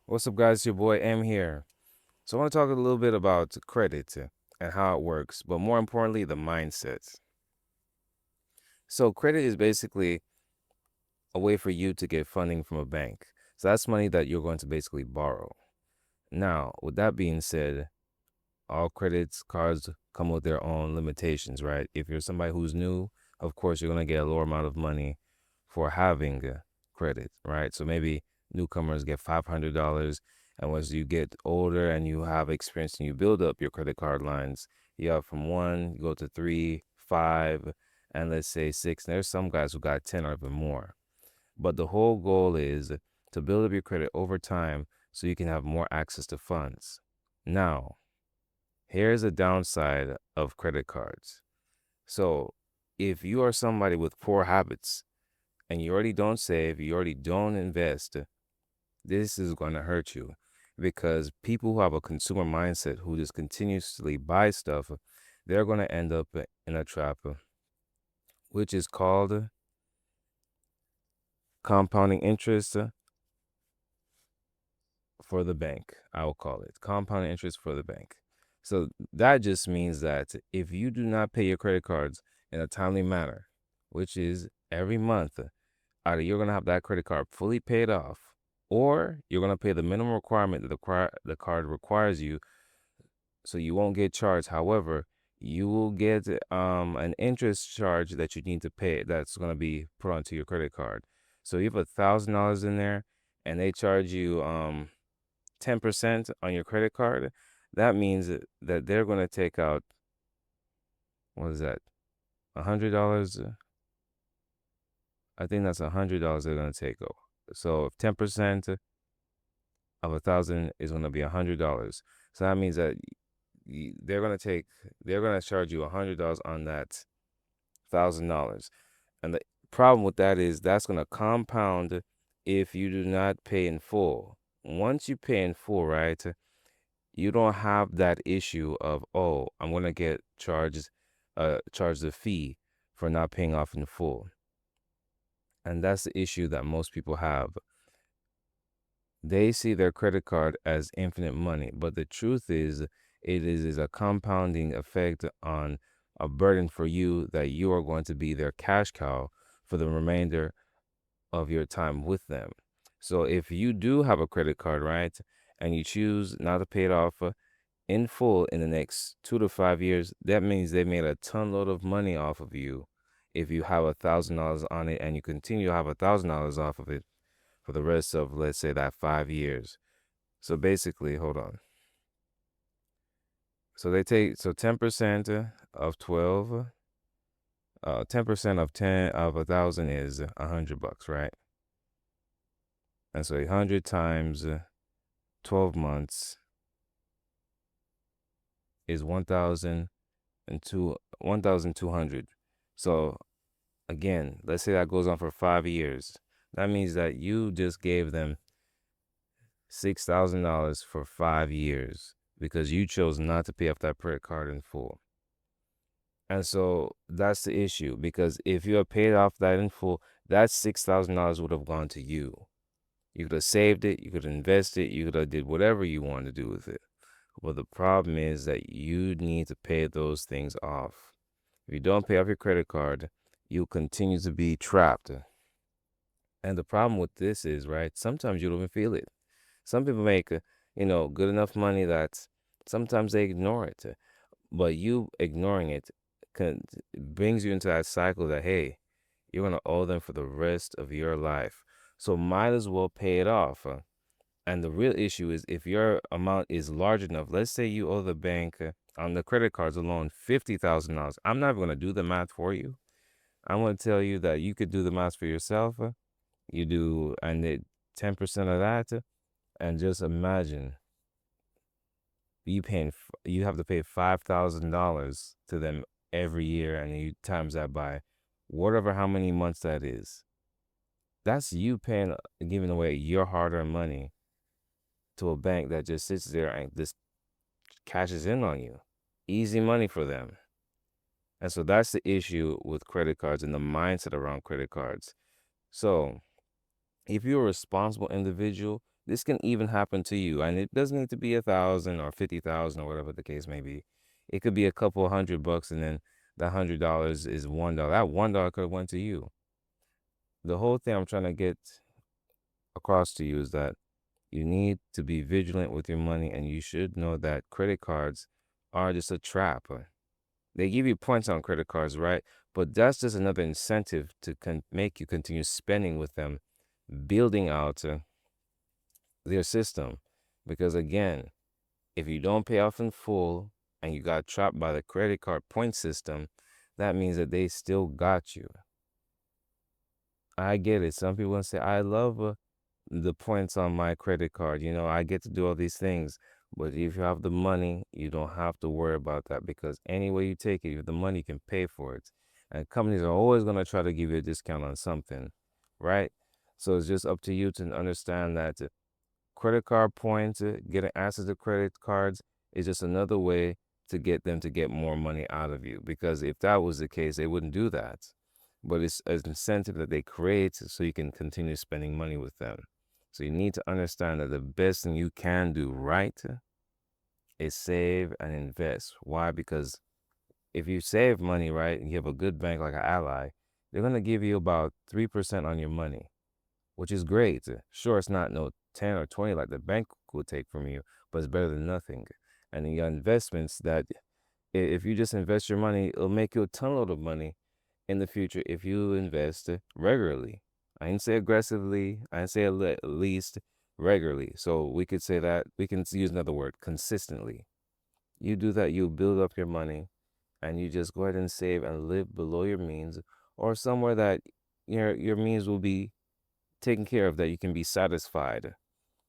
What's up, guys? Your boy M here. So, I want to talk a little bit about credit and how it works, but more importantly, the mindset. So, credit is basically a way for you to get funding from a bank. So, that's money that you're going to basically borrow. Now, with that being said, all credits cards come with their own limitations, right? If you're somebody who's new, of course, you're going to get a lower amount of money for having credit, right? So maybe newcomers get $500. And once you get older and you have experience and you build up your credit card lines, you have from one, you go to three, five, and let's say six. And there's some guys who got 10 or even more. But the whole goal is to build up your credit over time so you can have more access to funds. Now, here's a downside of credit cards. So, if you are somebody with poor habits and you already don't save, you already don't invest, this is going to hurt you because people who have a consumer mindset who just continuously buy stuff, they're going to end up in a trap, which is called compounding interest for the bank. I will call it compounding interest for the bank. So that just means that if you do not pay your credit cards in a timely manner, which is every month, either you're going to have that credit card fully paid off, or you're going to pay the minimum requirement that the card requires you, so you won't get charged. However, you will get an interest charge that you need to pay that's going to be put onto your credit card. So you have $1,000 in there, and they charge you 10% on your credit card. That means that they're going to take out, what is that, $100? I think that's $100 they're going to take out. So if 10% of 1,000 is going to be $100, so that means that they're going to charge you $100 on that $1,000. And the problem with that is that's going to compound if you do not pay in full. Once you pay in full, right, you don't have that issue of, oh, I'm going to get charged a fee for not paying off in full. And that's the issue that most people have. They see their credit card as infinite money, but the truth is, is a compounding effect on a burden for you that you are going to be their cash cow for the remainder of your time with them. So if you do have a credit card, right, and you choose not to pay it off in full in the next 2 to 5 years, that means they made a ton load of money off of you. If you have $1,000 on it and you continue to have $1,000 off of it for the rest of, let's say, that 5 years. So basically, hold on. So they take 10% of 12. 10% of 10 of 1,000 is $100, right? And so 100 times 12 months is 1,200. So again, let's say that goes on for 5 years. That means that you just gave them $6,000 for 5 years because you chose not to pay off that credit card in full. And so that's the issue, because if you had paid off that in full, that $6,000 would have gone to you. You could have saved it, you could have invested, you could have did whatever you wanted to do with it. But the problem is that you need to pay those things off. If you don't pay off your credit card, you'll continue to be trapped. And the problem with this is, right, sometimes you don't even feel it. Some people make, good enough money that sometimes they ignore it. But you ignoring it brings you into that cycle that, hey, you're going to owe them for the rest of your life. So might as well pay it off. And the real issue is if your amount is large enough, let's say you owe the bank on the credit cards alone $50,000. I'm not going to do the math for you. I'm going to tell you that you could do the math for yourself. You do, and 10% of that, and just imagine you have to pay $5,000 to them every year, and you times that by whatever how many months that is. That's you paying, giving away your hard-earned money to a bank that just sits there and just cashes in on you. Easy money for them. And so that's the issue with credit cards and the mindset around credit cards. So if you're a responsible individual, this can even happen to you. And it doesn't need to be 1,000 or 50,000 or whatever the case may be. It could be a couple $100, and then that $100 is $1. That $1 could have went to you. The whole thing I'm trying to get across to you is that you need to be vigilant with your money, and you should know that credit cards are just a trap. They give you points on credit cards, right? But that's just another incentive to make you continue spending with them, building out their system. Because again, if you don't pay off in full and you got trapped by the credit card point system, that means that they still got you. I get it. Some people say, I love the points on my credit card. I get to do all these things. But if you have the money, you don't have to worry about that, because any way you take it, you have the money, you can pay for it. And companies are always going to try to give you a discount on something, right? So it's just up to you to understand that credit card points, getting access to credit cards is just another way to get them to get more money out of you. Because if that was the case, they wouldn't do that. But it's an incentive that they create so you can continue spending money with them. So you need to understand that the best thing you can do right is save and invest. Why? Because if you save money, right, and you have a good bank like an Ally, they're going to give you about 3% on your money, which is great. Sure, it's not no 10 or 20 like the bank would take from you, but it's better than nothing. And in your investments, that if you just invest your money, it'll make you a ton load of money in the future if you invest regularly. I didn't say aggressively, I didn't say at least, regularly. So we could say that, we can use another word, consistently. You do that, you build up your money, and you just go ahead and save and live below your means, or somewhere that your means will be taken care of, that you can be satisfied.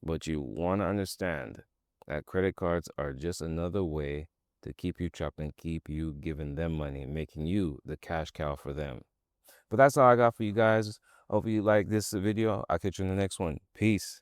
But you want to understand that credit cards are just another way to keep you trapped and keep you giving them money, making you the cash cow for them. But that's all I got for you guys. Hope you like this video. I'll catch you in the next one. Peace.